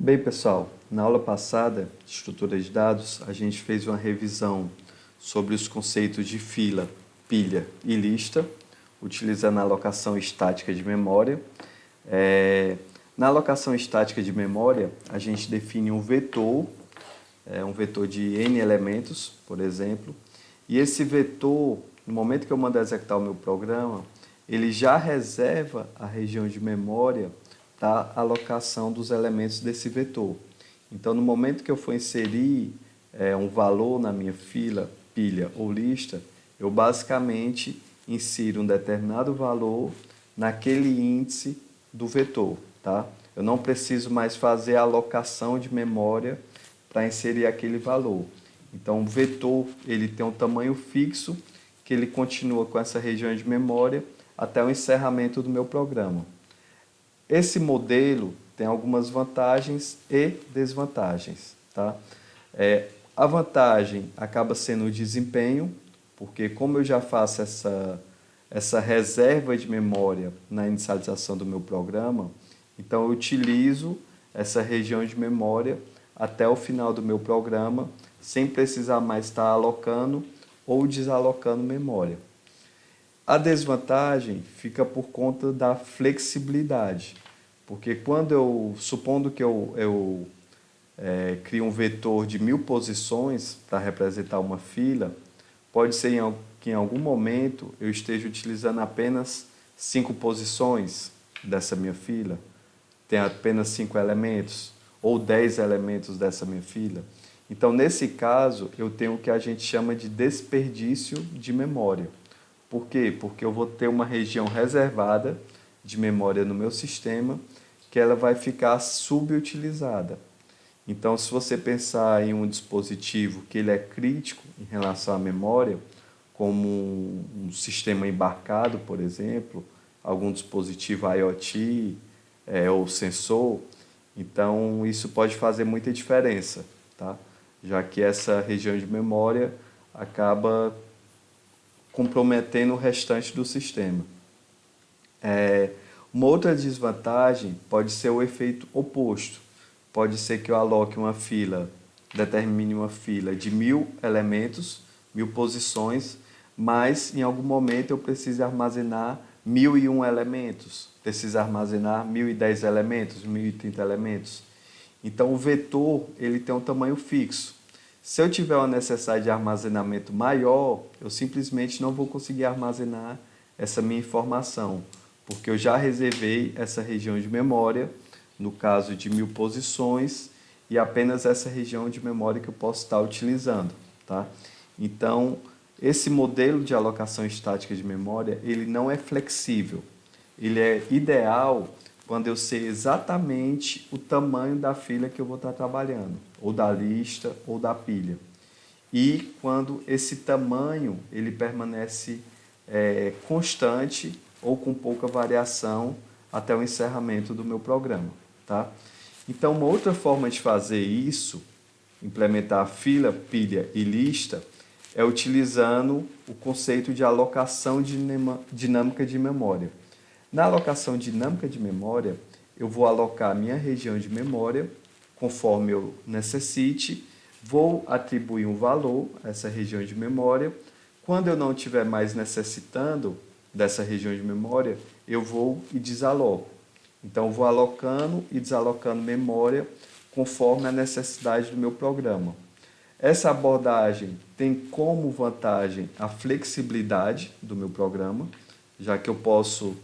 Bem, pessoal, na aula passada de estrutura de dados, a gente fez uma revisão sobre os conceitos de fila, pilha e lista, utilizando a alocação estática de memória. Na alocação estática de memória, a gente define um vetor de n elementos, por exemplo, e esse vetor, no momento que eu mando executar o meu programa, ele já reserva a região de memória da alocação dos elementos desse vetor. Então, no momento que eu for inserir um valor na minha fila, pilha ou lista, eu basicamente insiro um determinado valor naquele índice do vetor, tá? Eu não preciso mais fazer a alocação de memória para inserir aquele valor. Então, o vetor ele tem um tamanho fixo que ele continua com essa região de memória até o encerramento do meu programa. Esse modelo tem algumas vantagens e desvantagens, tá? A vantagem acaba sendo o desempenho, porque como eu já faço essa reserva de memória na inicialização do meu programa, então eu utilizo essa região de memória até o final do meu programa, sem precisar mais estar alocando ou desalocando memória. A desvantagem fica por conta da flexibilidade, porque supondo que eu crio um vetor de 1000 posições para representar uma fila, pode ser que em algum momento eu esteja utilizando apenas 5 posições dessa minha fila, tem apenas 5 elementos, ou 10 elementos dessa minha fila. Então, nesse caso, eu tenho o que a gente chama de desperdício de memória. Por quê? Porque eu vou ter uma região reservada de memória no meu sistema que ela vai ficar subutilizada. Então, se você pensar em um dispositivo que ele é crítico em relação à memória, como um sistema embarcado, por exemplo, algum dispositivo IoT ou sensor, então isso pode fazer muita diferença, tá? Já que essa região de memória acaba comprometendo o restante do sistema. Uma outra desvantagem pode ser o efeito oposto. Pode ser que eu aloque determine uma fila de 1000 elementos, 1000 posições, mas em algum momento eu preciso armazenar 1001 elementos, preciso armazenar 1010 elementos, 1030 elementos. Então o vetor ele tem um tamanho fixo. Se eu tiver uma necessidade de armazenamento maior, eu simplesmente não vou conseguir armazenar essa minha informação, porque eu já reservei essa região de memória, no caso de 1000 posições, e apenas essa região de memória que eu posso estar utilizando, tá? Então, esse modelo de alocação estática de memória, ele não é flexível. Ele é ideal quando eu sei exatamente o tamanho da fila que eu vou estar trabalhando, ou da lista, ou da pilha. E quando esse tamanho ele permanece constante ou com pouca variação até o encerramento do meu programa, tá? Então, uma outra forma de fazer isso, implementar fila, pilha e lista, é utilizando o conceito de alocação dinâmica de memória. Na alocação dinâmica de memória, eu vou alocar a minha região de memória conforme eu necessite, vou atribuir um valor a essa região de memória. Quando eu não estiver mais necessitando dessa região de memória, eu vou e desaloco. Então, eu vou alocando e desalocando memória conforme a necessidade do meu programa. Essa abordagem tem como vantagem a flexibilidade do meu programa, já que eu posso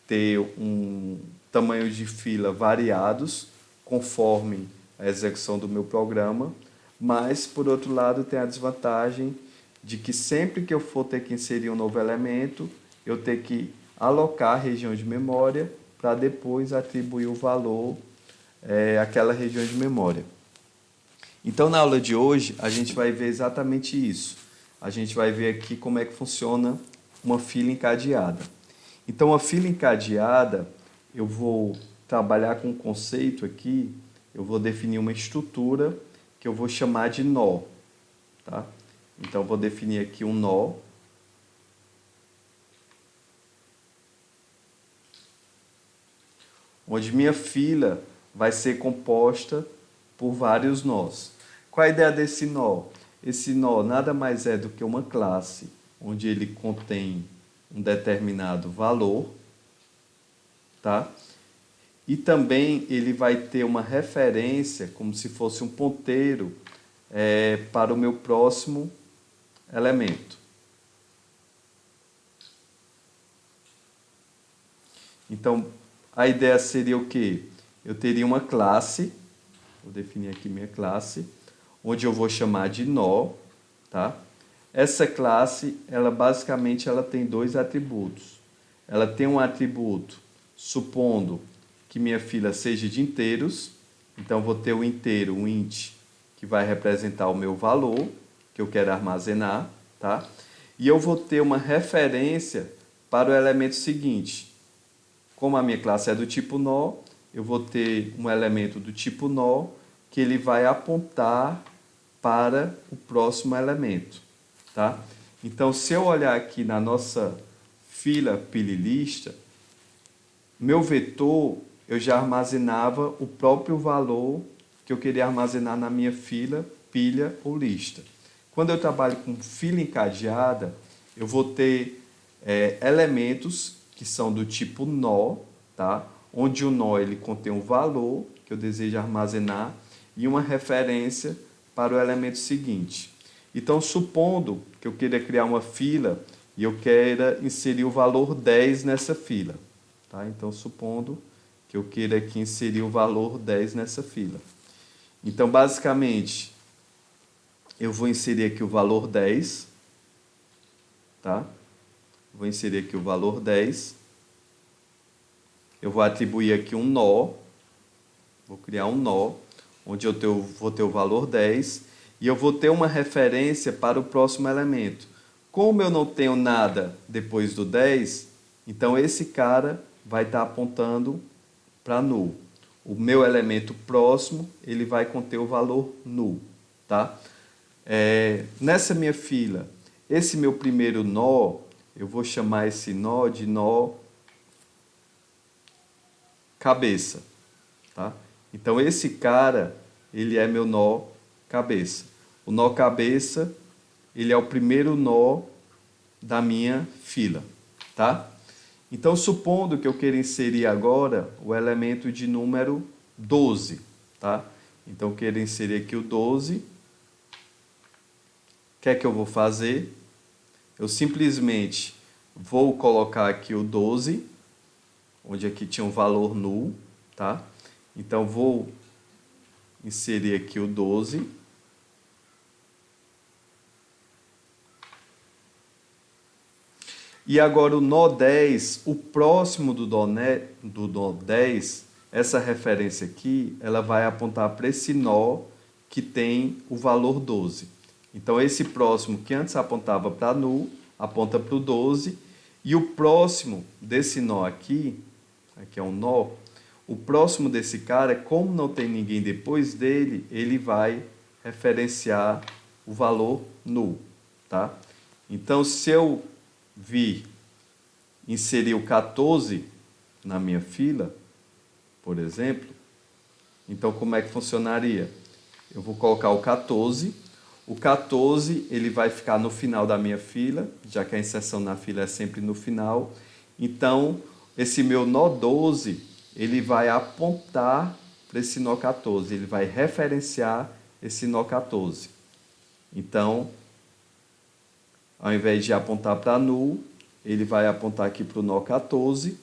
ter um tamanho de fila variados conforme a execução do meu programa, mas, por outro lado, tem a desvantagem de que sempre que eu for ter que inserir um novo elemento, eu ter que alocar a região de memória para depois atribuir o valor àquela região de memória. Então, na aula de hoje, a gente vai ver exatamente isso. A gente vai ver aqui como é que funciona uma fila encadeada. Então, a fila encadeada, eu vou trabalhar com um conceito aqui, eu vou definir uma estrutura que eu vou chamar de nó, tá? Então, eu vou definir aqui um nó, onde minha fila vai ser composta por vários nós. Qual a ideia desse nó? Esse nó nada mais é do que uma classe onde ele contém um determinado valor, tá? E também ele vai ter uma referência, como se fosse um ponteiro, para o meu próximo elemento. Então, a ideia seria o quê? Eu teria uma classe, vou definir aqui minha classe, onde eu vou chamar de nó, tá? Essa classe, basicamente ela tem dois atributos. Ela tem um atributo, supondo que minha fila seja de inteiros, então vou ter o inteiro, um int, que vai representar o meu valor, que eu quero armazenar, tá? E eu vou ter uma referência para o elemento seguinte. Como a minha classe é do tipo nó, eu vou ter um elemento do tipo nó que ele vai apontar para o próximo elemento, tá? Então, se eu olhar aqui na nossa fila pilha-lista, meu vetor, eu já armazenava o próprio valor que eu queria armazenar na minha fila, pilha ou lista. Quando eu trabalho com fila encadeada, eu vou ter elementos que são do tipo nó, tá? Onde o nó ele contém um valor que eu desejo armazenar e uma referência para o elemento seguinte. Então, supondo que eu queira criar uma fila e eu queira inserir o valor 10 nessa fila, tá? Então, supondo que eu queira aqui inserir o valor 10 nessa fila. Então, basicamente, eu vou inserir aqui o valor 10, tá? Vou inserir aqui o valor 10. Eu vou atribuir aqui um nó, vou criar um nó, onde vou ter o valor 10, e eu vou ter uma referência para o próximo elemento. Como eu não tenho nada depois do 10, então esse cara vai estar apontando para null. O meu elemento próximo, ele vai conter o valor null, tá? Nessa minha fila, esse meu primeiro nó, eu vou chamar esse nó de nó cabeça, tá? Então esse cara, ele é meu nó cabeça. O nó cabeça, ele é o primeiro nó da minha fila, tá? Então, supondo que eu queira inserir agora o elemento de número 12, tá? Então, eu quero inserir aqui o 12. O que é que eu vou fazer? Eu simplesmente vou colocar aqui o 12, onde aqui tinha um valor null, tá? Então, vou inserir aqui o 12. E agora o nó 10, o próximo do nó 10, essa referência aqui, ela vai apontar para esse nó que tem o valor 12. Então, esse próximo que antes apontava para null, aponta para o 12. E o próximo desse nó aqui é um nó, o próximo desse cara, como não tem ninguém depois dele, ele vai referenciar o valor null, tá? Então, se eu inserir o 14 na minha fila, por exemplo, então como é que funcionaria? Eu vou colocar o 14 ele vai ficar no final da minha fila, já que a inserção na fila é sempre no final. Então, esse meu nó 12, ele vai apontar para esse nó 14, ele vai referenciar esse nó 14. Então, ao invés de apontar para null, ele vai apontar aqui para o nó 14.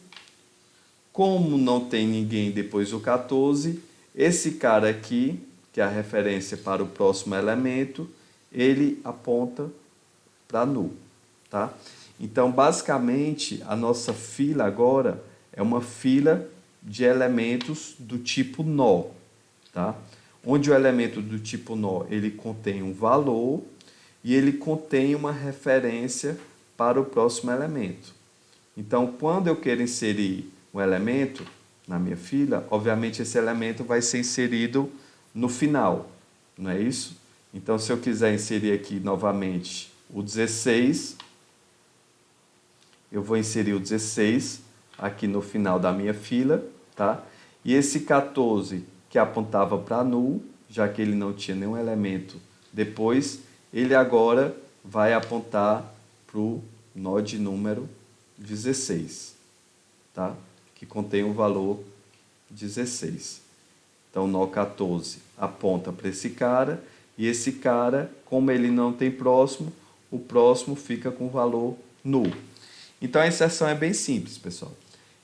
Como não tem ninguém depois do 14, esse cara aqui, que é a referência para o próximo elemento, ele aponta para null, tá? Então, basicamente, a nossa fila agora é uma fila de elementos do tipo nó, tá? Onde o elemento do tipo nó, ele contém um valor e ele contém uma referência para o próximo elemento. Então, quando eu quero inserir um elemento na minha fila, obviamente esse elemento vai ser inserido no final, não é isso? Então, se eu quiser inserir aqui novamente o 16, eu vou inserir o 16 aqui no final da minha fila, tá? E esse 14 que apontava para null, já que ele não tinha nenhum elemento depois, ele agora vai apontar para o nó de número 16, tá? Que contém o valor 16. Então, o nó 14 aponta para esse cara, e esse cara, como ele não tem próximo, o próximo fica com o valor null. Então, a inserção é bem simples, pessoal.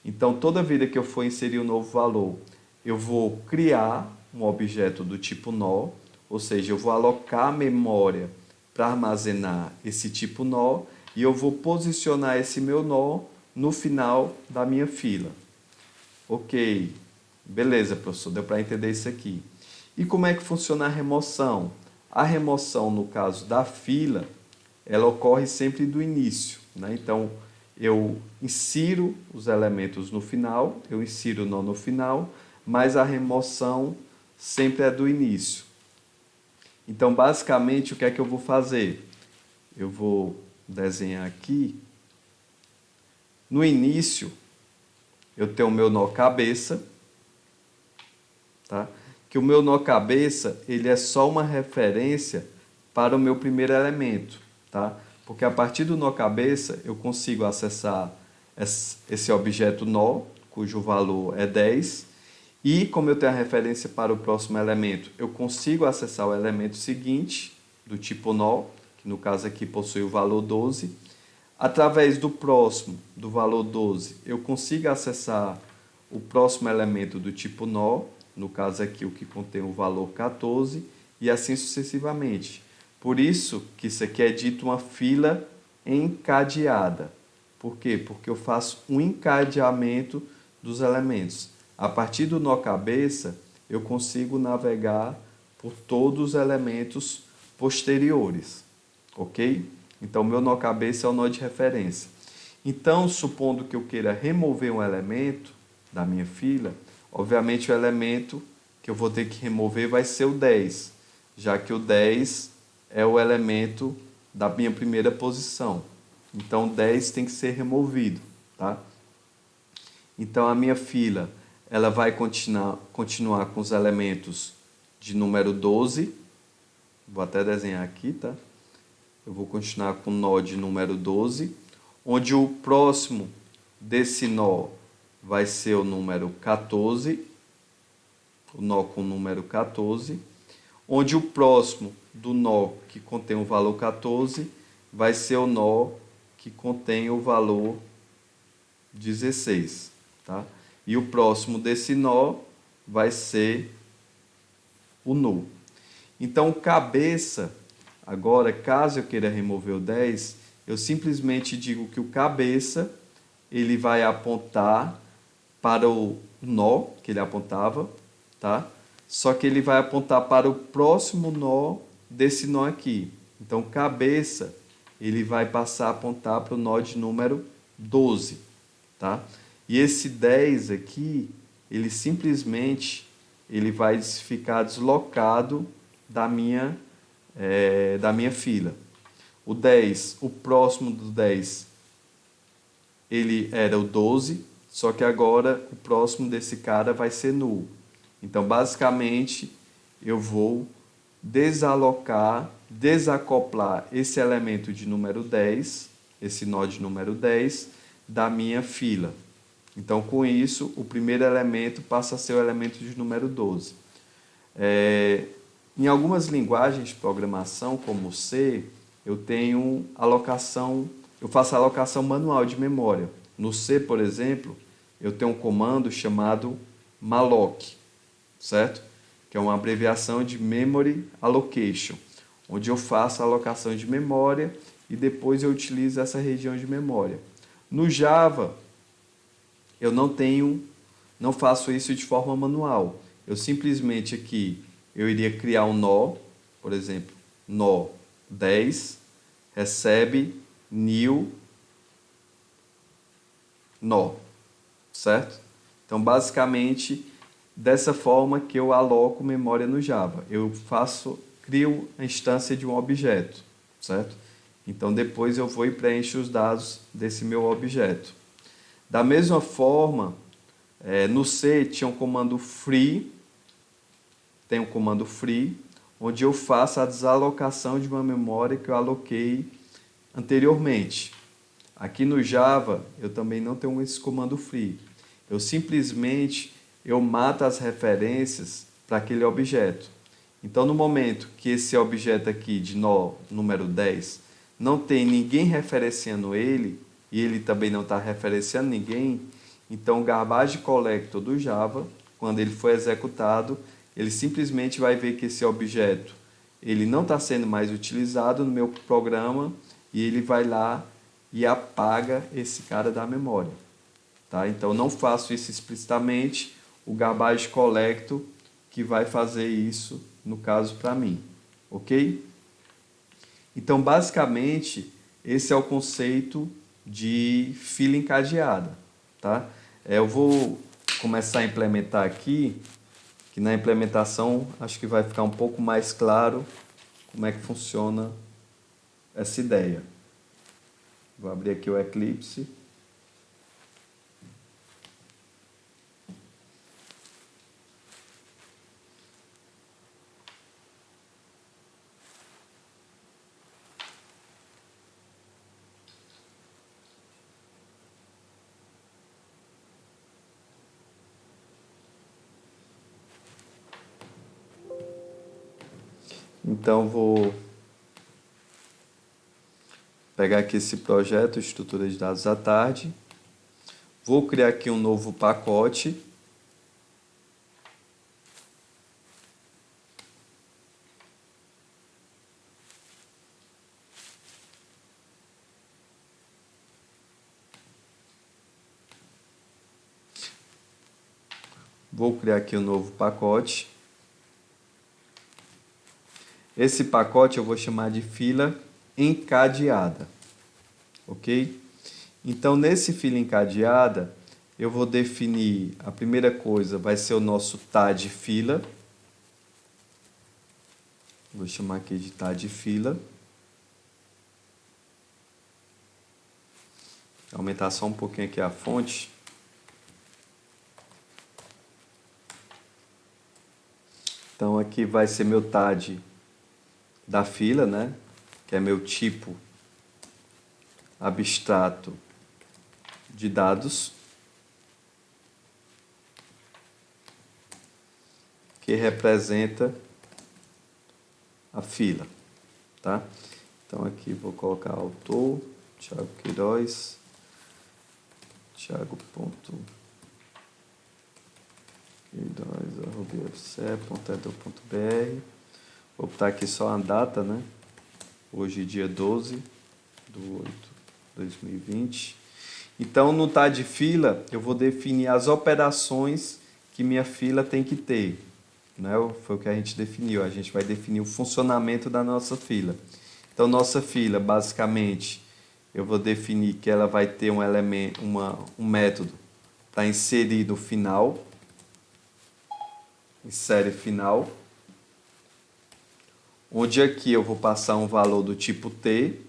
Então, toda vida que eu for inserir um novo valor, eu vou criar um objeto do tipo nó, ou seja, eu vou alocar memória para armazenar esse tipo nó, e eu vou posicionar esse meu nó no final da minha fila. Ok, beleza, professor, deu para entender isso aqui. E como é que funciona a remoção? A remoção, no caso da fila, ela ocorre sempre do início, né? Então, eu insiro os elementos no final, eu insiro o nó no final, mas a remoção sempre é do início. Então, basicamente, o que é que eu vou fazer? Eu vou desenhar aqui. No início, eu tenho o meu nó cabeça, tá? Que o meu nó cabeça, ele é só uma referência para o meu primeiro elemento, tá? Porque a partir do nó cabeça, eu consigo acessar esse objeto nó, cujo valor é 10, e como eu tenho a referência para o próximo elemento, eu consigo acessar o elemento seguinte, do tipo nó, que no caso aqui possui o valor 12. Através do próximo, do valor 12, eu consigo acessar o próximo elemento do tipo nó, no caso aqui o que contém o valor 14, e assim sucessivamente. Por isso que isso aqui é dito uma fila encadeada. Por quê? Porque eu faço um encadeamento dos elementos. A partir do nó cabeça, eu consigo navegar por todos os elementos posteriores, ok? Então, meu nó cabeça é o nó de referência. Então, supondo que eu queira remover um elemento da minha fila, obviamente o elemento que eu vou ter que remover vai ser o 10, já que o 10 é o elemento da minha primeira posição. Então, 10 tem que ser removido, tá? Então, a minha fila ela vai continuar com os elementos de número 12. Vou até desenhar aqui, tá? Eu vou continuar com o nó de número 12, onde o próximo desse nó vai ser o número 14, o nó com o número 14, onde o próximo do nó que contém o valor 14 vai ser o nó que contém o valor 16, tá? E o próximo desse nó vai ser o null. Então, o cabeça, agora, caso eu queira remover o 10, eu simplesmente digo que o cabeça ele vai apontar para o nó que ele apontava, tá? Só que ele vai apontar para o próximo nó desse nó aqui. Então, cabeça, ele vai passar a apontar para o nó de número 12, tá? E esse 10 aqui, ele simplesmente ele vai ficar deslocado da minha fila. O 10, o próximo do 10, ele era o 12, só que agora o próximo desse cara vai ser null. Então, basicamente, eu vou desacoplar esse elemento de número 10, esse nó de número 10, da minha fila. Então, com isso, o primeiro elemento passa a ser o elemento de número 12. Em algumas linguagens de programação, como o C, eu faço alocação manual de memória. No C, por exemplo, eu tenho um comando chamado malloc, certo? Que é uma abreviação de Memory Allocation, onde eu faço a alocação de memória e depois eu utilizo essa região de memória. No Java, eu não faço isso de forma manual. Eu simplesmente aqui, eu iria criar um nó, por exemplo, nó 10, recebe new nó, certo? Então, basicamente, dessa forma que eu aloco memória no Java. Eu crio a instância de um objeto, certo? Então, depois eu vou e preencho os dados desse meu objeto. Da mesma forma, No C tinha um comando free, tem um comando free, onde eu faço a desalocação de uma memória que eu aloquei anteriormente. Aqui no Java, eu também não tenho esse comando free. Eu simplesmente mato as referências para aquele objeto. Então, no momento que esse objeto aqui de nó número 10 não tem ninguém referenciando ele, e ele também não está referenciando ninguém, então o garbage collector do Java, quando ele for executado, ele simplesmente vai ver que esse objeto ele não está sendo mais utilizado no meu programa e ele vai lá e apaga esse cara da memória. Tá? Então, não faço isso explicitamente, o garbage collector que vai fazer isso, no caso, para mim. Ok? Então, basicamente, esse é o conceito de fila encadeada. Tá? Eu vou começar a implementar aqui, que na implementação acho que vai ficar um pouco mais claro como é que funciona essa ideia. Vou abrir aqui o Eclipse. Então, vou pegar aqui esse projeto, estrutura de dados à tarde. Vou criar aqui um novo pacote. Vou criar aqui um novo pacote. Esse pacote eu vou chamar de fila encadeada, ok? Então, nesse fila encadeada, eu vou definir, a primeira coisa vai ser o nosso tá de fila. Vou chamar aqui de tá de fila. Vou aumentar só um pouquinho aqui a fonte. Então, aqui vai ser meu TAD da fila, né? Que é meu tipo abstrato de dados, que representa a fila, tá? Então, aqui vou colocar autor, Thiago Queiroz, Thiago.Queiroz@fce.edu.br. Vou botar aqui só a data, né? Hoje, dia 12/8/2020. Então, no tá de fila, eu vou definir as operações que minha fila tem que ter. Né? Foi o que a gente definiu. A gente vai definir o funcionamento da nossa fila. Então, nossa fila, basicamente, eu vou definir que ela vai ter um elemento, um método para inserir no final. Insere final. Onde aqui eu vou passar um valor do tipo T.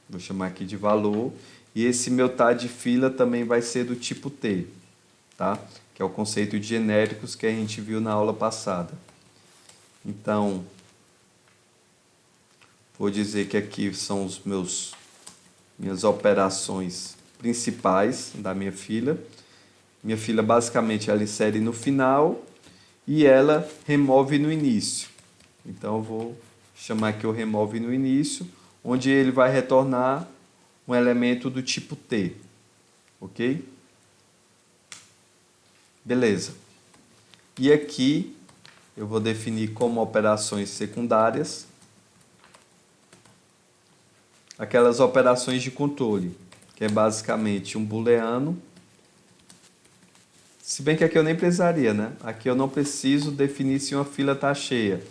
Vou chamar aqui de valor. E esse meu tá de fila também vai ser do tipo T. Tá? Que é o conceito de genéricos que a gente viu na aula passada. Então, vou dizer que aqui são minhas operações principais da minha fila. Minha fila basicamente ela insere no final e ela remove no início. Então, eu vou chamar aqui o remove no início, onde ele vai retornar um elemento do tipo T. Ok? Beleza. E aqui eu vou definir como operações secundárias aquelas operações de controle, que é basicamente um booleano. Se bem que aqui eu nem precisaria, né? Aqui eu não preciso definir se uma fila está cheia,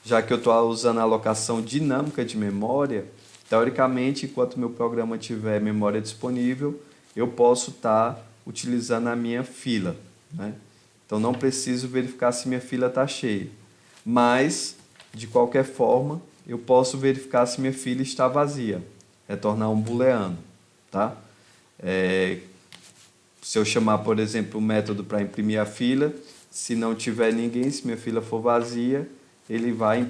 já que eu estou usando a alocação dinâmica de memória. Teoricamente, enquanto meu programa tiver memória disponível, eu posso estar utilizando a minha fila, né? Então, não preciso verificar se minha fila está cheia. Mas, de qualquer forma, eu posso verificar se minha fila está vazia. Retornar um booleano, tá? Se eu chamar, por exemplo, o método para imprimir a fila, se não tiver ninguém, se minha fila for vazia, ele vai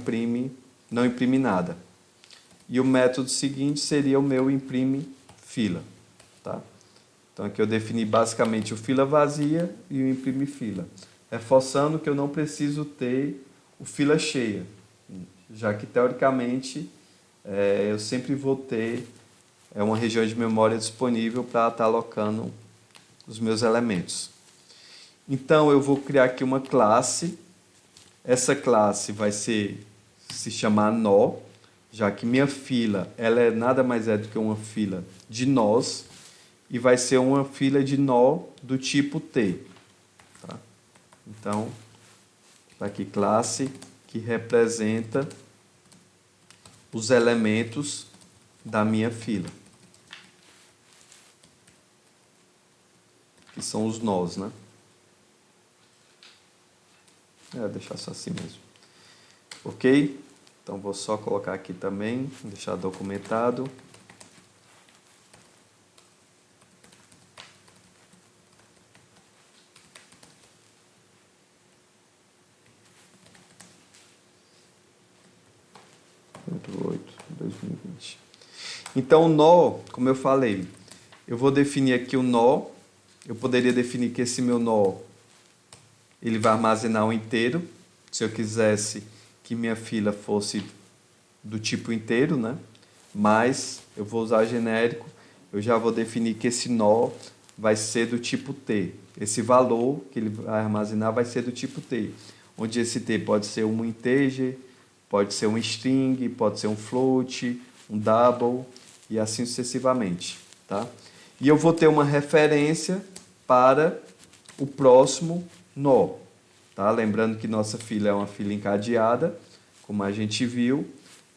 não imprime nada. E o método seguinte seria o meu imprime fila, tá? Então aqui eu defini basicamente o fila vazia e o imprime fila, reforçando que eu não preciso ter o fila cheia, já que teoricamente eu sempre vou ter uma região de memória disponível para estar alocando os meus elementos. Então eu vou criar aqui uma classe. Essa classe vai se chamar nó, já que minha fila ela nada mais é do que uma fila de nós, e vai ser uma fila de nó do tipo T. Tá? Então, está aqui classe que representa os elementos da minha fila, que são os nós, né? Vou deixar só assim mesmo. Ok? Então vou só colocar aqui também, deixar documentado. Então o nó, como eu falei, eu vou definir aqui o nó. Eu poderia definir que esse meu nó ele vai armazenar o inteiro. Se eu quisesse que minha fila fosse do tipo inteiro, né? Mas eu vou usar genérico. Eu já vou definir que esse nó vai ser do tipo T. Esse valor que ele vai armazenar vai ser do tipo T, onde esse T pode ser um integer, pode ser um string, pode ser um float, um double e assim sucessivamente, tá? E eu vou ter uma referência para o próximo nó, tá? Lembrando que nossa fila é uma fila encadeada, como a gente viu.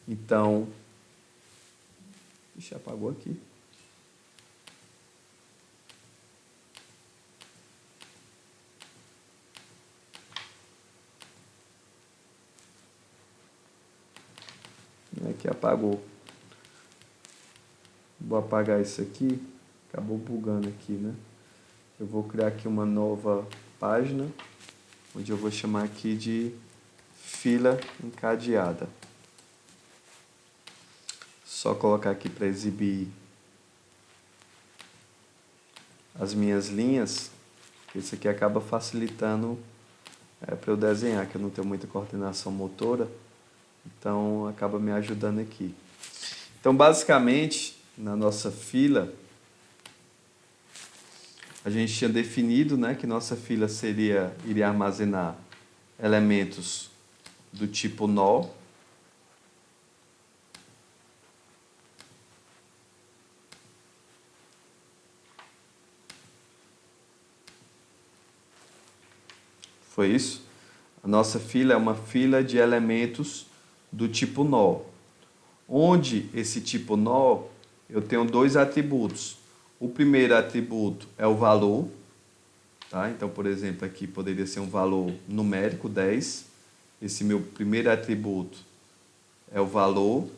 Então, ixi, apagou aqui. Aqui apagou. Vou apagar isso aqui. Acabou bugando aqui, né? Eu vou criar aqui uma nova página, onde eu vou chamar aqui de fila encadeada. Só colocar aqui para exibir as minhas linhas, que isso aqui acaba facilitando para eu desenhar, que eu não tenho muita coordenação motora, então acaba me ajudando aqui. Então, basicamente, na nossa fila, a gente tinha definido, né, que nossa fila iria armazenar elementos do tipo nó. Foi isso? A nossa fila é uma fila de elementos do tipo nó. Onde esse tipo nó, eu tenho dois atributos. O primeiro atributo é o valor, tá? Então, por exemplo, aqui poderia ser um valor numérico, 10. Esse meu primeiro atributo é o valor.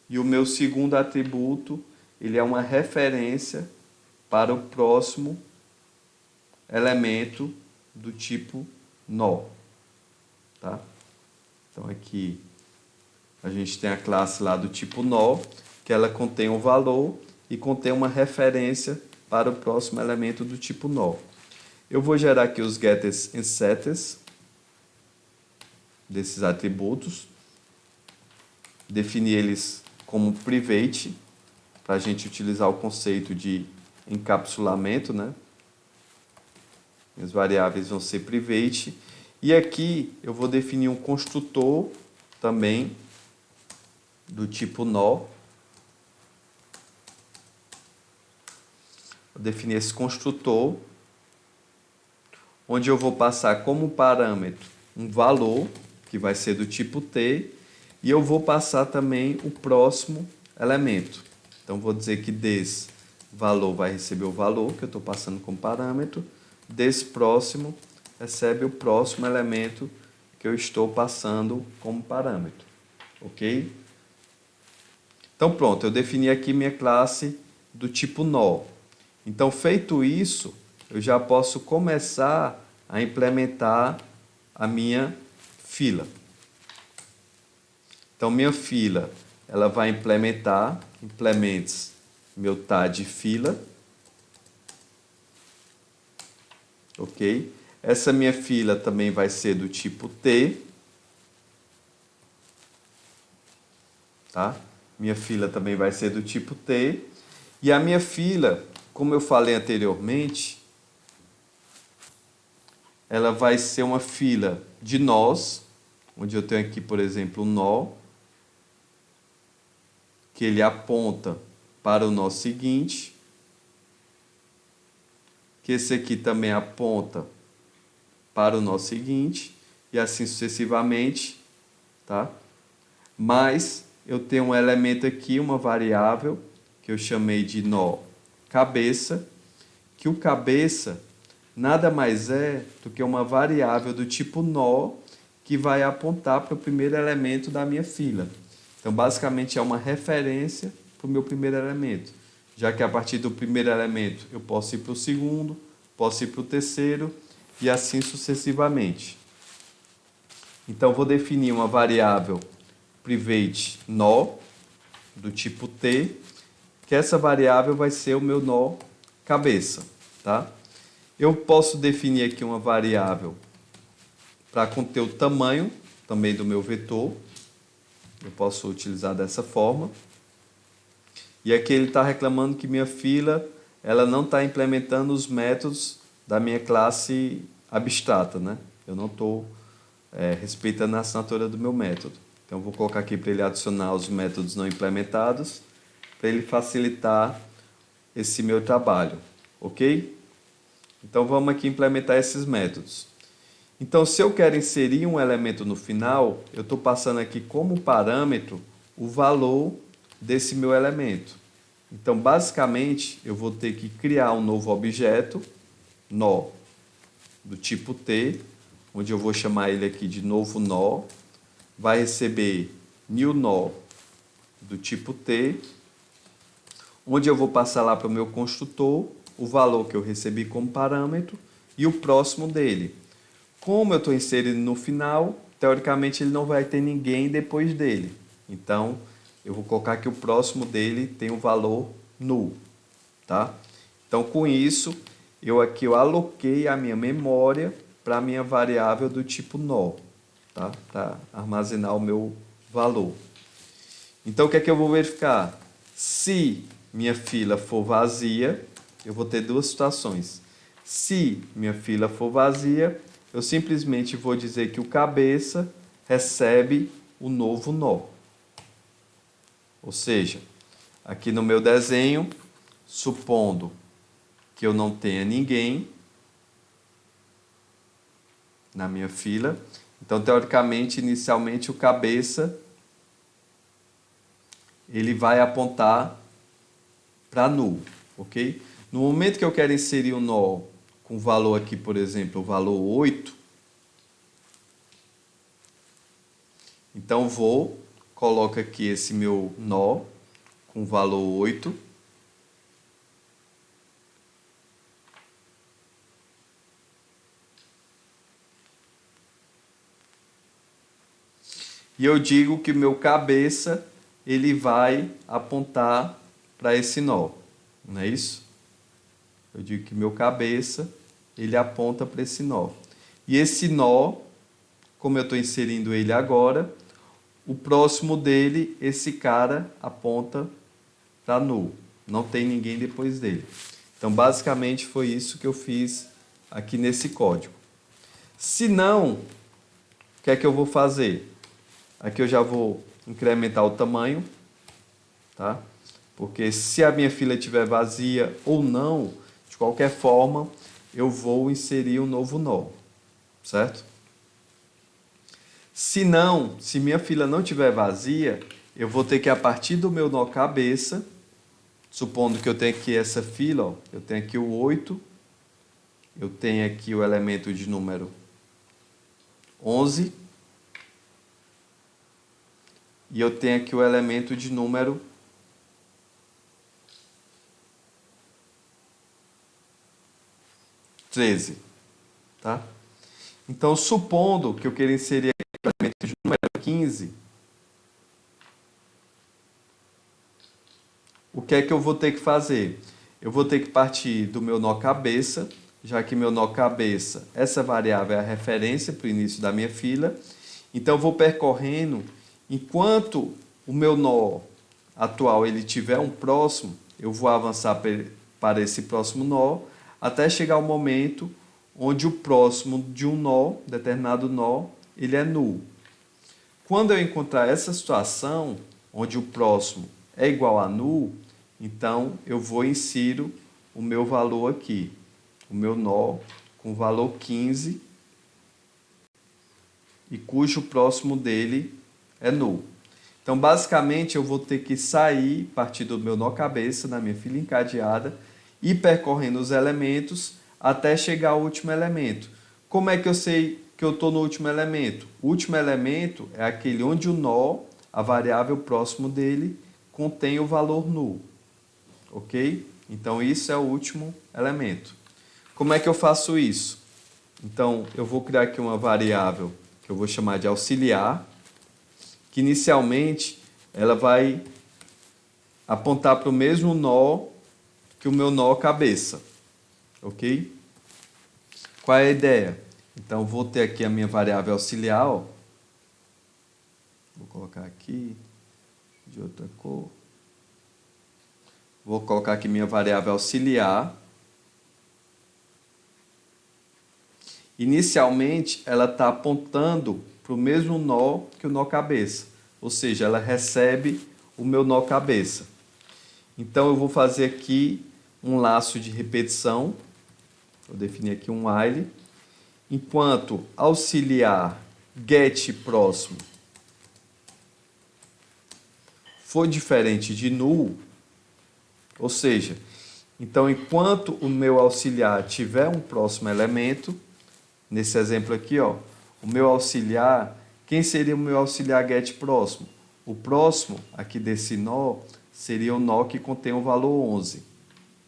E o meu segundo atributo, ele é uma referência para o próximo elemento do tipo nó, tá? Então, aqui a gente tem a classe lá do tipo nó, que ela contém um valor e contém uma referência para o próximo elemento do tipo nó. Eu vou gerar aqui os getters e setters desses atributos, definir eles como private, para a gente utilizar o conceito de encapsulamento, né? As variáveis vão ser private. E aqui eu vou definir um construtor também do tipo nó. Vou definir esse construtor, onde eu vou passar como parâmetro um valor, que vai ser do tipo T, e eu vou passar também o próximo elemento. Então, vou dizer que desse valor vai receber o valor, que eu estou passando como parâmetro, desse próximo recebe o próximo elemento que eu estou passando como parâmetro. Ok? Então, pronto, eu defini aqui minha classe do tipo nó. Então, feito isso, eu já posso começar a implementar a minha fila. Então, minha fila, ela vai implementar, implements meu tá de fila, ok? Essa minha fila também vai ser do tipo T, tá? Minha fila também vai ser do tipo T, e a minha fila, como eu falei anteriormente, ela vai ser uma fila de nós, onde eu tenho aqui, por exemplo, um nó, que ele aponta para o nó seguinte, que esse aqui também aponta para o nó seguinte, e assim sucessivamente, tá? Mas eu tenho um elemento aqui, uma variável, que eu chamei de nó cabeça, que o cabeça nada mais é do que uma variável do tipo nó, que vai apontar para o primeiro elemento da minha fila. Então, basicamente, é uma referência para o meu primeiro elemento, já que a partir do primeiro elemento eu posso ir para o segundo, posso ir para o terceiro e assim sucessivamente. Então, vou definir uma variável private nó, do tipo T, que essa variável vai ser o meu nó cabeça, tá? Eu posso definir aqui uma variável para conter o tamanho também do meu vetor. Eu posso utilizar dessa forma. E aqui ele está reclamando que minha fila ela não está implementando os métodos da minha classe abstrata, né? Eu não estou respeitando a assinatura do meu método. Então, vou colocar aqui para ele adicionar os métodos não implementados, para ele facilitar esse meu trabalho, ok? Então, vamos aqui implementar esses métodos. Então, se eu quero inserir um elemento no final, eu estou passando aqui como parâmetro o valor desse meu elemento. Então, basicamente, eu vou ter que criar um novo objeto, nó, do tipo T, onde eu vou chamar ele aqui de novo nó, vai receber new nó do tipo T, onde eu vou passar lá para o meu construtor o valor que eu recebi como parâmetro e o próximo dele. Como eu estou inserindo no final, teoricamente ele não vai ter ninguém depois dele. Então, eu vou colocar que o próximo dele tem um valor null, tá? Então, com isso, eu aloquei a minha memória para a minha variável do tipo nó, tá? Para armazenar o meu valor. Então, o que é que eu vou verificar? Se minha fila for vazia, eu vou ter duas situações. Se minha fila for vazia, eu simplesmente vou dizer que o cabeça recebe o novo nó. Ou seja, aqui no meu desenho, supondo que eu não tenha ninguém na minha fila, então, teoricamente, inicialmente, o cabeça ele vai apontar para null, ok? No momento que eu quero inserir um nó com valor aqui, por exemplo, o valor 8, então coloco aqui esse meu nó com valor 8. E eu digo que o meu cabeça ele vai apontar para esse nó, não é isso? Eu digo que meu cabeça ele aponta para esse nó. E esse nó, como eu estou inserindo ele agora, o próximo dele, esse cara aponta para null. Não tem ninguém depois dele. Então, basicamente, foi isso que eu fiz aqui nesse código. Se não, o que é que eu vou fazer? Aqui eu já vou incrementar o tamanho, tá? Porque se a minha fila estiver vazia ou não, de qualquer forma, eu vou inserir um novo nó, certo? Se não, se minha fila não estiver vazia, eu vou ter que, a partir do meu nó cabeça, supondo que eu tenho aqui essa fila, ó, eu tenho aqui o 8, eu tenho aqui o elemento de número 11, e eu tenho aqui o elemento de número 13. Tá? Então, supondo que eu queira inserir aqui o elemento de número 15, o que é que eu vou ter que fazer? Eu vou ter que partir do meu nó cabeça, já que meu nó cabeça, essa variável é a referência para o início da minha fila. Então, eu vou percorrendo, enquanto o meu nó atual ele tiver um próximo, eu vou avançar para esse próximo nó, até chegar o momento onde o próximo de um nó, determinado nó, ele é nulo. Quando eu encontrar essa situação, onde o próximo é igual a nulo, então eu vou insiro o meu valor aqui, o meu nó com valor 15, e cujo próximo dele é nulo. Então, basicamente, eu vou ter que sair, partir do meu nó cabeça, na minha fila encadeada, e percorrendo os elementos até chegar ao último elemento. Como é que eu sei que eu estou no último elemento? O último elemento é aquele onde o nó, a variável próximo dele, contém o valor nulo. Ok? Então, isso é o último elemento. Como é que eu faço isso? Então, eu vou criar aqui uma variável que eu vou chamar de auxiliar, que inicialmente ela vai apontar para o mesmo nó que o meu nó cabeça. Ok? Qual é a ideia? Então, vou ter aqui a minha variável auxiliar. Ó. Vou colocar aqui de outra cor. Vou colocar aqui minha variável auxiliar. Inicialmente, ela está apontando para o mesmo nó que o nó cabeça. Ou seja, ela recebe o meu nó cabeça. Então, eu vou fazer aqui um laço de repetição. Vou definir aqui um while. Enquanto auxiliar get próximo for diferente de null, ou seja, então enquanto o meu auxiliar tiver um próximo elemento, nesse exemplo aqui, ó, o meu auxiliar, quem seria o meu auxiliar get próximo? O próximo aqui desse nó seria o nó que contém o valor 11,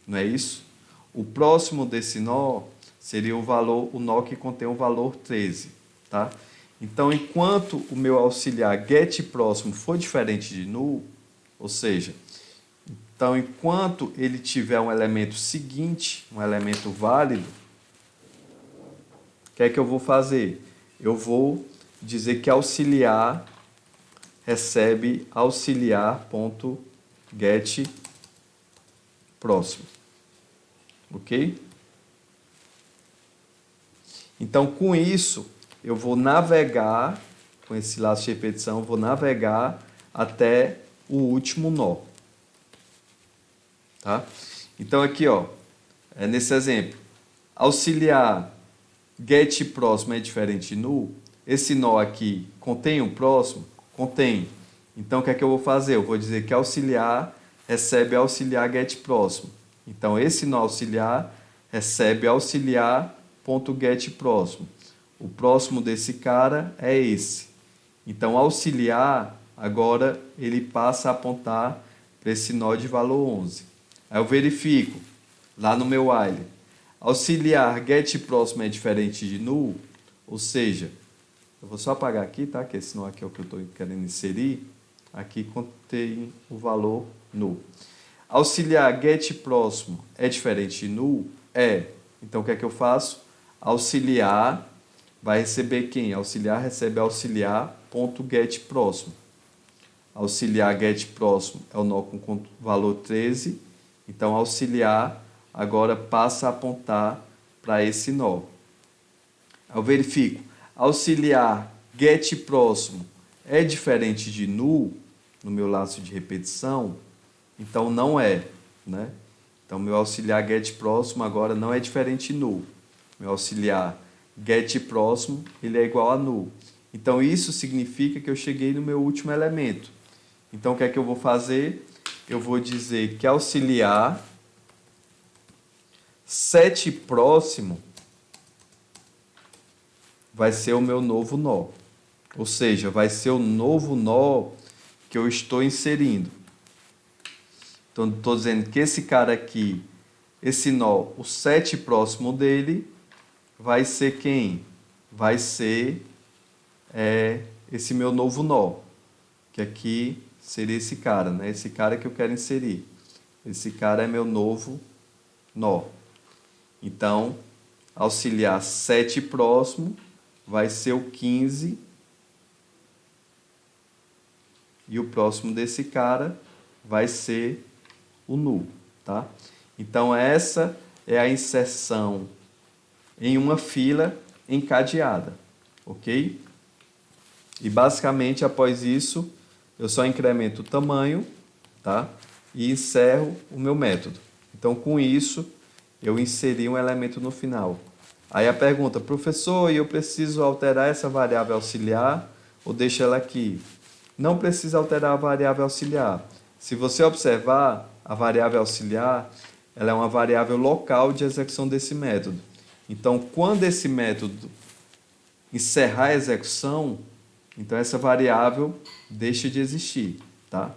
não é isso? O próximo desse nó seria o nó que contém o valor 13, tá? Então, enquanto o meu auxiliar get próximo for diferente de null, ou seja, então, enquanto ele tiver um elemento seguinte, um elemento válido, o que é que eu vou fazer? Eu vou dizer que auxiliar recebe auxiliar.get próximo. Ok? Então, com isso, eu vou navegar, com esse laço de repetição, eu vou navegar até o último nó. Tá? Então, aqui, ó, nesse exemplo, auxiliar get próximo é diferente de null. Esse nó aqui contém um próximo? Contém. Então, o que é que eu vou fazer? Eu vou dizer que auxiliar recebe auxiliar get próximo. Então, esse nó auxiliar recebe auxiliar.get próximo. O próximo desse cara é esse. Então, auxiliar, agora, ele passa a apontar para esse nó de valor 11. Aí eu verifico, lá no meu while, auxiliar get próximo é diferente de null, ou seja, eu vou só apagar aqui, tá? Que esse nó aqui é o que eu estou querendo inserir. Aqui contém o valor null. Auxiliar get próximo é diferente de null? É. Então, o que é que eu faço? Auxiliar vai receber quem? Auxiliar recebe auxiliar.get próximo. Auxiliar get próximo é o nó com valor 13. Então, auxiliar agora passa a apontar para esse nó. Eu verifico. Auxiliar get próximo é diferente de null no meu laço de repetição? Então, não é, né? Então, meu auxiliar get próximo agora não é diferente de null. Meu auxiliar get próximo, ele é igual a null. Então, isso significa que eu cheguei no meu último elemento. Então, o que é que eu vou fazer? Eu vou dizer que auxiliar set próximo vai ser o meu novo nó. Ou seja, vai ser o novo nó que eu estou inserindo. Então, estou dizendo que esse cara aqui, esse nó, o set próximo dele vai ser quem? Vai ser esse meu novo nó, que aqui seria esse cara, né? Esse cara que eu quero inserir. Esse cara é meu novo nó. Então, auxiliar 7 próximo vai ser o 15. E o próximo desse cara vai ser o nu, tá? Então, essa é a inserção em uma fila encadeada, ok? E basicamente, após isso, eu só incremento o tamanho, tá? E encerro o meu método. Então, com isso, eu inseri um elemento no final. Aí a pergunta, professor, eu preciso alterar essa variável auxiliar ou deixo ela aqui? Não precisa alterar a variável auxiliar. Se você observar, a variável auxiliar, ela é uma variável local de execução desse método. Então, quando esse método encerrar a execução, então essa variável deixa de existir, tá?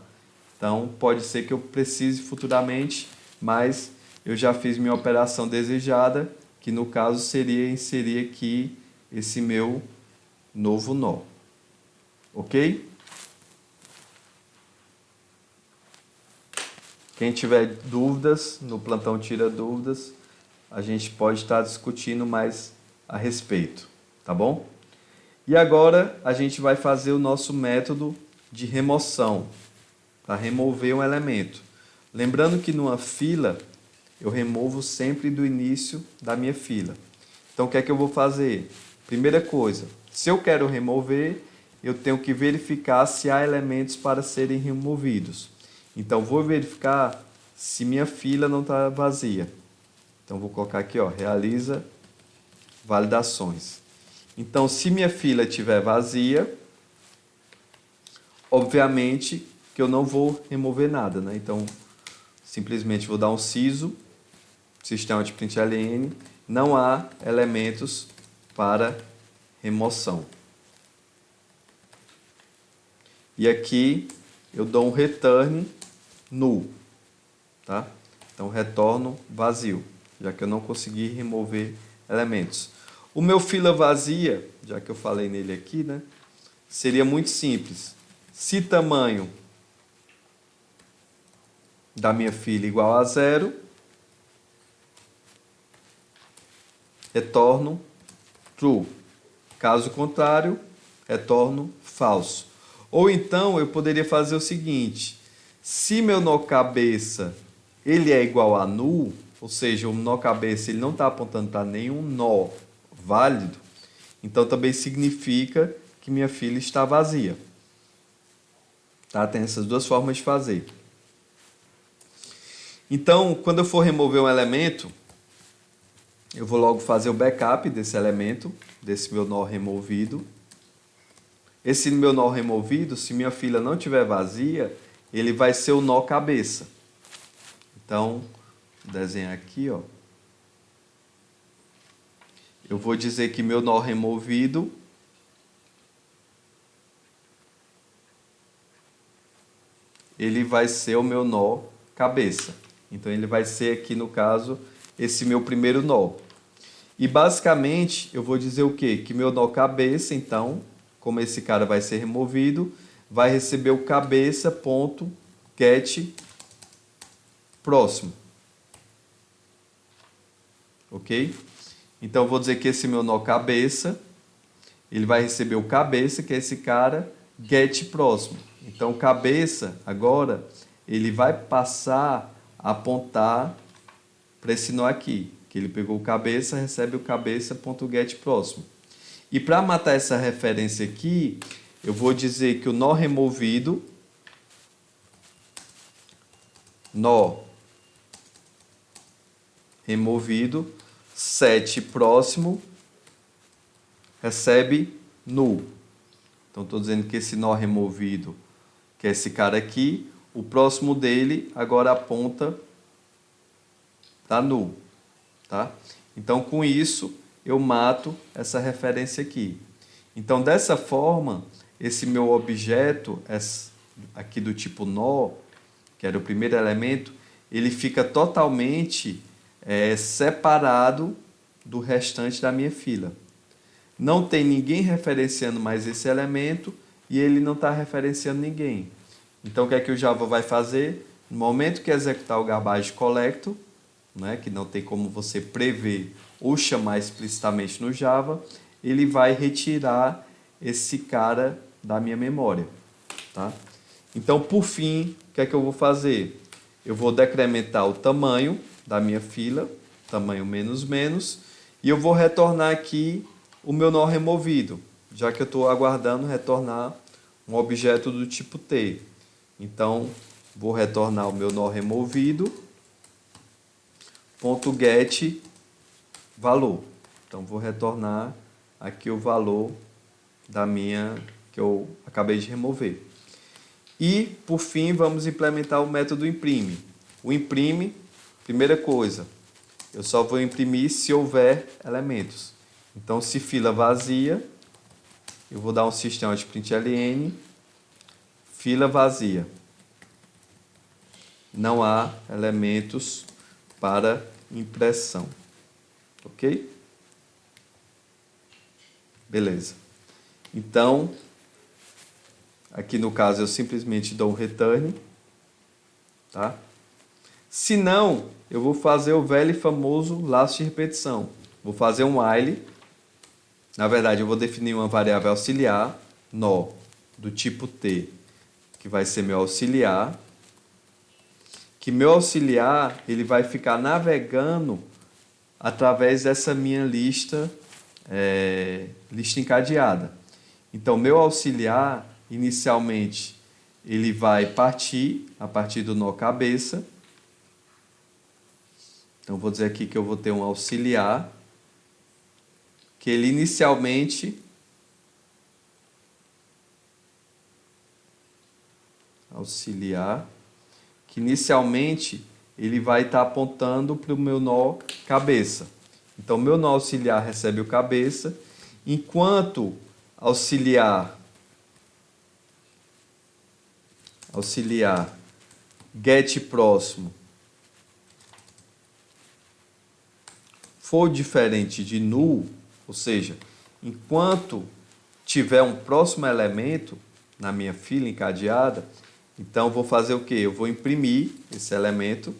Então, pode ser que eu precise futuramente, mas eu já fiz minha operação desejada, que no caso seria inserir aqui esse meu novo nó. Ok? Quem tiver dúvidas, no plantão Tira Dúvidas, a gente pode estar discutindo mais a respeito, tá bom? E agora a gente vai fazer o nosso método de remoção, para remover um elemento. Lembrando que numa fila, eu removo sempre do início da minha fila. Então, o que é que eu vou fazer? Primeira coisa, se eu quero remover, eu tenho que verificar se há elementos para serem removidos. Então, vou verificar se minha fila não está vazia. Então, vou colocar aqui, ó, realiza validações. Então, se minha fila estiver vazia, obviamente que eu não vou remover nada, né? Então, simplesmente vou dar um siso, sistema de println, não há elementos para remoção. E aqui eu dou um return null, tá? Então, retorno vazio, já que eu não consegui remover elementos. O meu fila vazia, já que eu falei nele aqui, né? Seria muito simples. Se tamanho da minha fila igual a 0, retorno true. Caso contrário, retorno falso. Ou então eu poderia fazer o seguinte: se meu nó cabeça ele é igual a null, ou seja, o nó cabeça ele não está apontando para nenhum nó válido, então também significa que minha fila está vazia. Tá? Tem essas duas formas de fazer. Então, quando eu for remover um elemento, eu vou logo fazer o backup desse elemento, desse meu nó removido. Esse meu nó removido, se minha fila não estiver vazia, ele vai ser o nó cabeça. Então, vou desenhar aqui, ó. Eu vou dizer que meu nó removido ele vai ser o meu nó cabeça. Então, ele vai ser aqui, no caso, esse meu primeiro nó. E, basicamente, eu vou dizer o quê? Que meu nó cabeça, então, como esse cara vai ser removido, vai receber o cabeça.get próximo. Ok? Então, eu vou dizer que esse meu nó cabeça, ele vai receber o cabeça, que é esse cara, get próximo. Então, cabeça, agora, ele vai passar a apontar para esse nó aqui, que ele pegou o cabeça, recebe o cabeça.get próximo. E para matar essa referência aqui, eu vou dizer que o nó removido, set próximo, recebe null. Então, estou dizendo que esse nó removido, que é esse cara aqui, o próximo dele agora aponta para null. Tá? Então, com isso, eu mato essa referência aqui. Então, dessa forma, esse meu objeto aqui do tipo nó, que era o primeiro elemento, ele fica totalmente separado do restante da minha fila. Não tem ninguém referenciando mais esse elemento e ele não está referenciando ninguém. Então, o que é que o Java vai fazer? No momento que executar o garbage collector, né, que não tem como você prever ou chamar explicitamente no Java, ele vai retirar esse cara da minha memória. Tá? Então, por fim, o que é que eu vou fazer? Eu vou decrementar o tamanho da minha fila, tamanho menos menos, e eu vou retornar aqui o meu nó removido, já que eu estou aguardando retornar um objeto do tipo T. Então, vou retornar o meu nó removido, .get valor. Então, vou retornar aqui o valor da minha que eu acabei de remover. E, por fim, vamos implementar o método imprime. O imprime, primeira coisa, eu só vou imprimir se houver elementos. Então, se fila vazia, eu vou dar um system.out.println, fila vazia. Não há elementos para impressão. Ok? Beleza. Então, aqui no caso eu simplesmente dou um return. Tá? Se não, eu vou fazer o velho e famoso laço de repetição. Vou fazer um while. Na verdade, eu vou definir uma variável auxiliar, nó, do tipo T, que vai ser meu auxiliar. Que meu auxiliar ele vai ficar navegando através dessa minha lista, lista encadeada. Então, meu auxiliar, inicialmente, ele vai partir a partir do nó cabeça. Então, vou dizer aqui que eu vou ter um auxiliar, que ele inicialmente ele vai estar apontando para o meu nó cabeça. Então, meu nó auxiliar recebe o cabeça, enquanto auxiliar get próximo for diferente de null, ou seja, enquanto tiver um próximo elemento na minha fila encadeada, então vou fazer o quê? Eu vou imprimir esse elemento.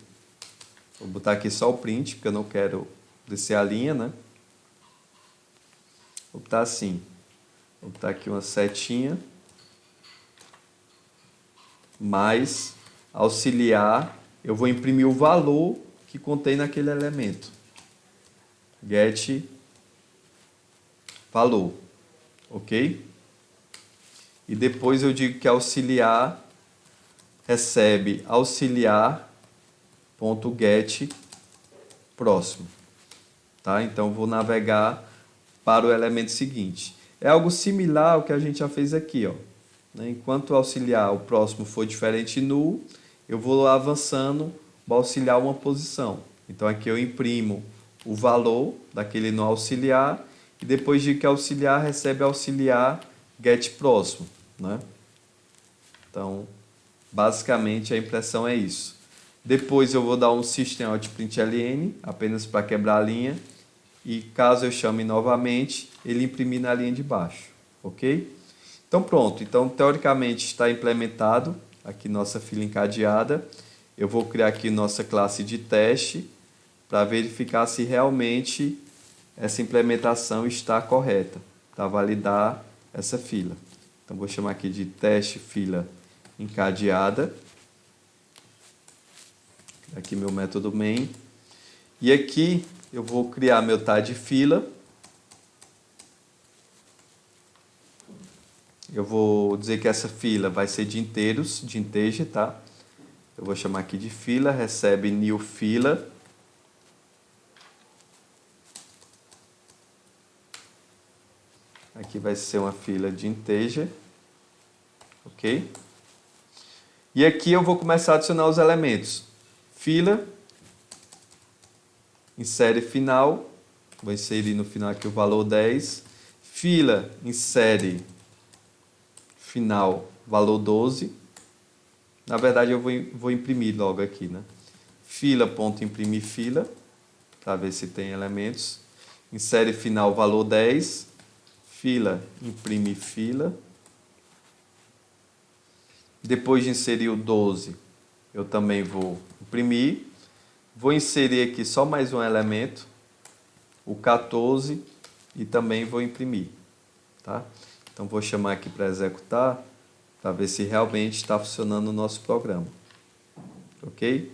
Vou botar aqui só o print, porque eu não quero descer a linha, né? Vou botar assim. Vou botar aqui uma setinha. Mais auxiliar, eu vou imprimir o valor que contém naquele elemento. Get valor. Ok? E depois eu digo que auxiliar recebe auxiliar.get próximo. Tá? Então, vou navegar para o elemento seguinte. É algo similar ao que a gente já fez aqui. Ó. Enquanto o auxiliar, o próximo, for diferente null, eu vou avançando, vou auxiliar uma posição. Então, aqui eu imprimo o valor daquele nó auxiliar e depois digo que auxiliar recebe auxiliar get próximo. Né? Então, basicamente, a impressão é isso. Depois eu vou dar um system.out.println, apenas para quebrar a linha. E caso eu chame novamente, ele imprimir na linha de baixo. Ok? Então, pronto. Então, teoricamente, está implementado aqui nossa fila encadeada. Eu vou criar aqui nossa classe de teste para verificar se realmente essa implementação está correta, para validar essa fila. Então, vou chamar aqui de teste fila encadeada. Aqui meu método main. E aqui eu vou criar meu tag fila. Eu vou dizer que essa fila vai ser de inteiros, de integer, tá? Eu vou chamar aqui de fila, recebe new fila. Aqui vai ser uma fila de integer. Ok? E aqui eu vou começar a adicionar os elementos. Fila, insere final, vou inserir no final aqui o valor 10. Fila, insere final, valor 12. Na verdade eu vou imprimir logo aqui, né? Fila.imprimir fila, para ver se tem elementos. insere final valor 10, fila, imprime fila. Depois de inserir o 12, eu também vou imprimir. Vou inserir aqui só mais um elemento, o 14, e também vou imprimir. Tá? Então, vou chamar aqui para executar, para ver se realmente está funcionando o nosso programa. Ok?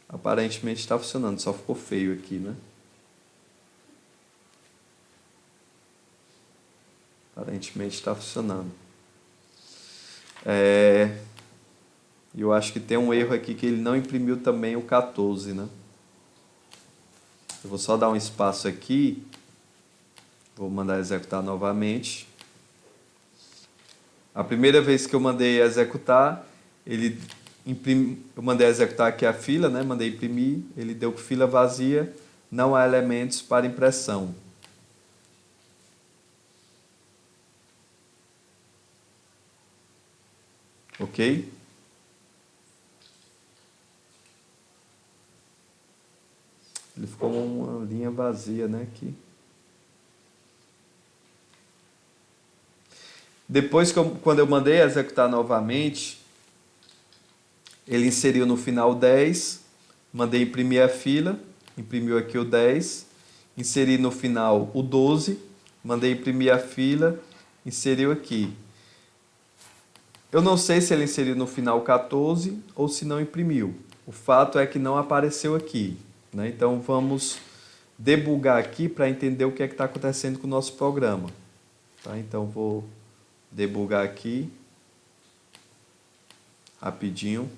Aparentemente está funcionando, só ficou feio aqui, né? Aparentemente está funcionando. Eu acho que tem um erro aqui que ele não imprimiu também o 14, né? Eu vou só dar um espaço aqui. Vou mandar executar novamente. A primeira vez que eu mandei executar, eu mandei executar aqui a fila, né? Mandei imprimir, ele deu fila vazia, não há elementos para impressão. Ok? Ele ficou uma linha vazia, né? Aqui. Depois, quando eu mandei executar novamente, ele inseriu no final 10, mandei imprimir a fila, imprimiu aqui o 10, inseri no final o 12, mandei imprimir a fila, inseriu aqui. Eu não sei se ele inseriu no final 14 ou se não imprimiu. O fato é que não apareceu aqui, né? Então vamos debugar aqui para entender o que é que está acontecendo com o nosso programa. Tá? Então vou debugar aqui rapidinho.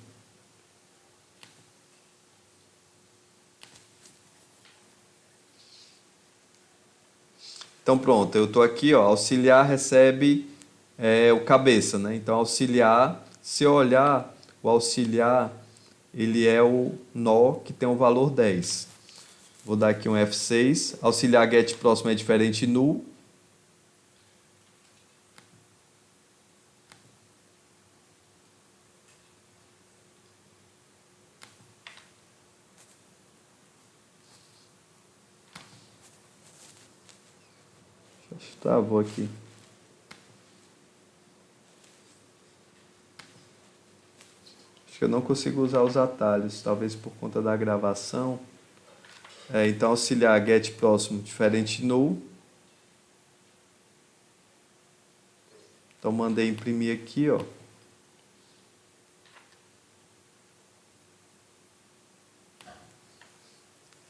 Então pronto, eu estou aqui, ó, auxiliar recebe o cabeça, né? Então auxiliar, se eu olhar, o auxiliar ele é o nó que tem o valor 10. Vou dar aqui um F6, auxiliar get próximo é diferente null. Travou aqui. Acho que eu não consigo usar os atalhos, talvez por conta da gravação. Então, auxiliar get próximo diferente null. Então, mandei imprimir aqui, ó.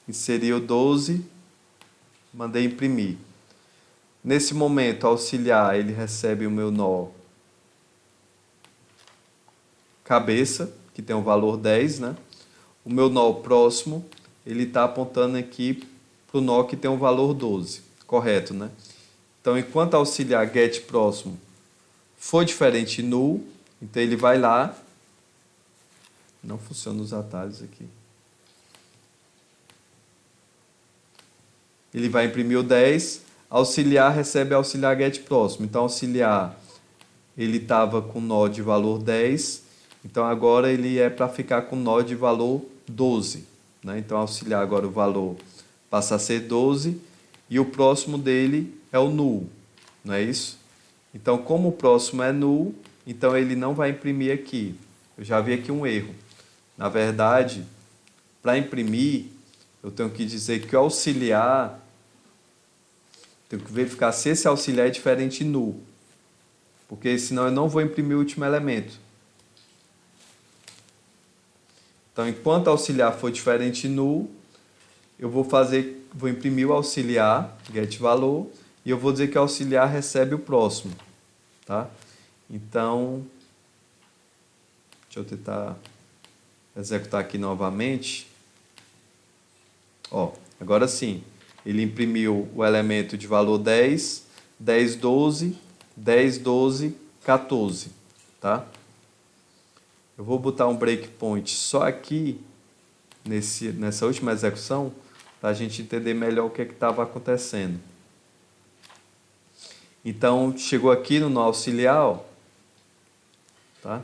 Inseri o 12, mandei imprimir. Nesse momento, auxiliar, ele recebe o meu nó cabeça, que tem o valor 10, né? O meu nó próximo, ele está apontando aqui para o nó que tem o valor 12, correto, né? Então, enquanto auxiliar get próximo for diferente null, então ele vai lá, não funciona os atalhos aqui. Ele vai imprimir o 10, auxiliar recebe auxiliar get próximo. Então, auxiliar, ele estava com nó de valor 10, então agora ele é para ficar com nó de valor 12. Né? Então, auxiliar agora o valor passa a ser 12 e o próximo dele é o null, não é isso? Então, como o próximo é null, então ele não vai imprimir aqui. Eu já vi aqui um erro. Na verdade, para imprimir, eu tenho que dizer que o auxiliar, tenho que verificar se esse auxiliar é diferente null, porque senão eu não vou imprimir o último elemento. Então, enquanto auxiliar for diferente null, eu vou imprimir o auxiliar, get valor, e eu vou dizer que o auxiliar recebe o próximo. Tá? Então, deixa eu tentar executar aqui novamente. Ó, agora sim, ele imprimiu o elemento de valor 10, 10, 12, 10, 12, 14. Tá? Eu vou botar um breakpoint só aqui, nessa última execução, para a gente entender melhor o que estava acontecendo. Então, chegou aqui no nó auxiliar, ó, tá?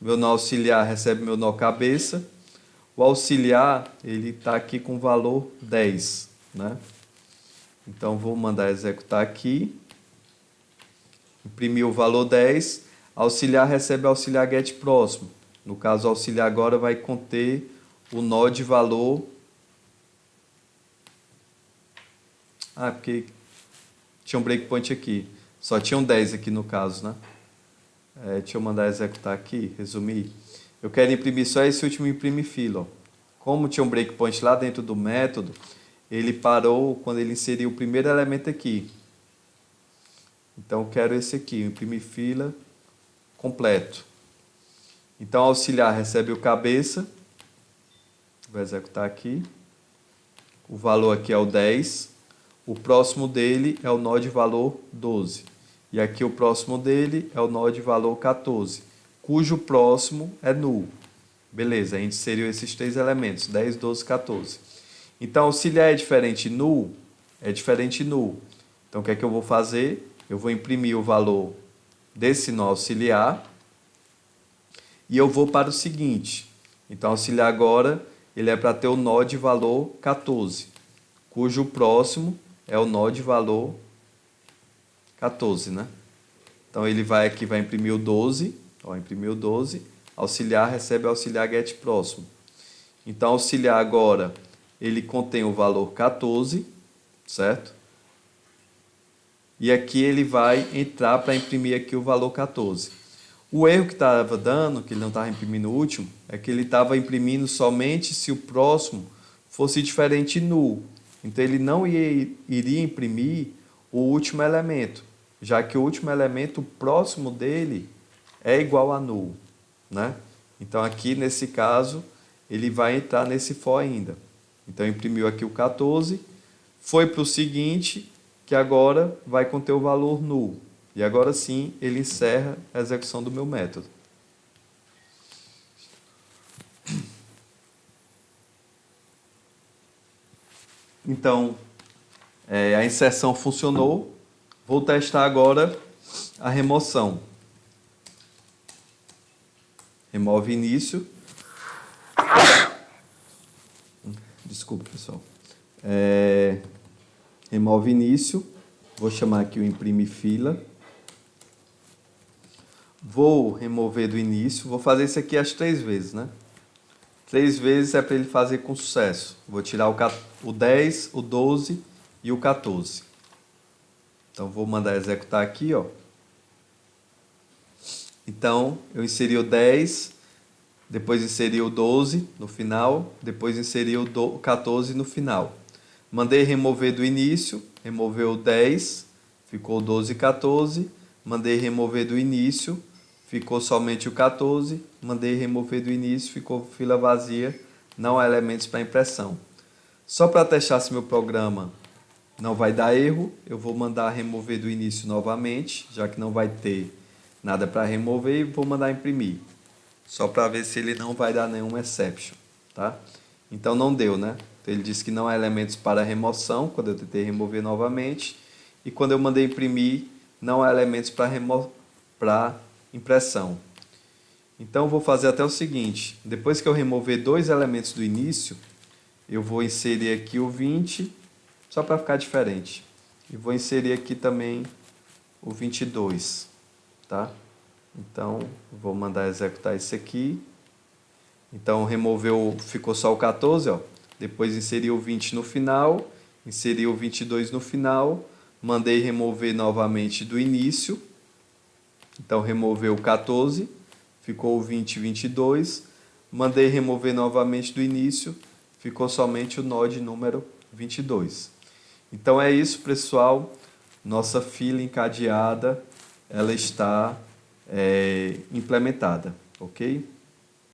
Meu nó auxiliar recebe meu nó cabeça. O auxiliar, ele está aqui com o valor 10. né? Então, vou mandar executar aqui. Imprimir o valor 10. Auxiliar recebe auxiliar get próximo. No caso, o auxiliar agora vai conter o nó de valor. Porque tinha um breakpoint aqui. Só tinham 10 aqui no caso, né? Deixa eu mandar executar aqui, resumir. Eu quero imprimir só esse último imprime fila. Ó. Como tinha um breakpoint lá dentro do método, ele parou quando ele inseriu o primeiro elemento aqui. Então, eu quero esse aqui, o imprime fila completo. Então, o auxiliar recebe o cabeça. Vou executar aqui. O valor aqui é o 10. O próximo dele é o nó de valor 12. E aqui o próximo dele é o nó de valor 14, cujo próximo é null. Beleza, a gente inseriu esses três elementos, 10, 12, 14. Então, auxiliar é diferente null? É diferente null. Então, o que é que eu vou fazer? Eu vou imprimir o valor desse nó auxiliar e eu vou para o seguinte. Então, auxiliar agora, ele é para ter o nó de valor 14, cujo próximo é o nó de valor 14, né? Então, ele vai aqui, vai imprimir o 12, ó, imprimiu o 12, auxiliar recebe auxiliar get próximo. Então, auxiliar agora, ele contém o valor 14, certo? E aqui ele vai entrar para imprimir aqui o valor 14. O erro que estava dando, que ele não estava imprimindo o último, é que ele estava imprimindo somente se o próximo fosse diferente null. Então, ele não iria imprimir o último elemento, já que o último elemento, o próximo dele, é igual a null, né? Então, aqui, nesse caso, ele vai entrar nesse for ainda. Então, imprimiu aqui o 14, foi para o seguinte, que agora vai conter o valor null. E agora sim, ele encerra a execução do meu método. Então, a inserção funcionou. Vou testar agora a remoção. Remove início. Desculpa, pessoal. Remove início. Vou chamar aqui o imprime fila. Vou remover do início. Vou fazer isso aqui as 3 vezes, né? 3 vezes é para ele fazer com sucesso. Vou tirar o 10, o 12 e o 14. Então, vou mandar executar aqui, ó. Então, eu inseri o 10, depois inseri o 12 no final, depois inseri o 14 no final. Mandei remover do início, removeu o 10, ficou 12 e 14. Mandei remover do início, ficou somente o 14. Mandei remover do início, ficou fila vazia, não há elementos para impressão. Só para testar se meu programa não vai dar erro, eu vou mandar remover do início novamente, já que não vai ter nada para remover, e vou mandar imprimir. Só para ver se ele não vai dar nenhum exception, tá? Então não deu, né? Então ele disse que não há elementos para remoção, quando eu tentei remover novamente, e quando eu mandei imprimir, não há elementos para impressão. Então eu vou fazer até o seguinte, depois que eu remover 2 elementos do início, eu vou inserir aqui o 20, só para ficar diferente. E vou inserir aqui também o 22, tá? Então, vou mandar executar isso aqui. Então, removeu, ficou só o 14, ó. Depois inseri o 20 no final, inseri o 22 no final, mandei remover novamente do início. Então, removeu o 14, ficou o 20 e 22. Mandei remover novamente do início, ficou somente o nó de número 22. Então é isso, pessoal. Nossa fila encadeada, ela está implementada, ok?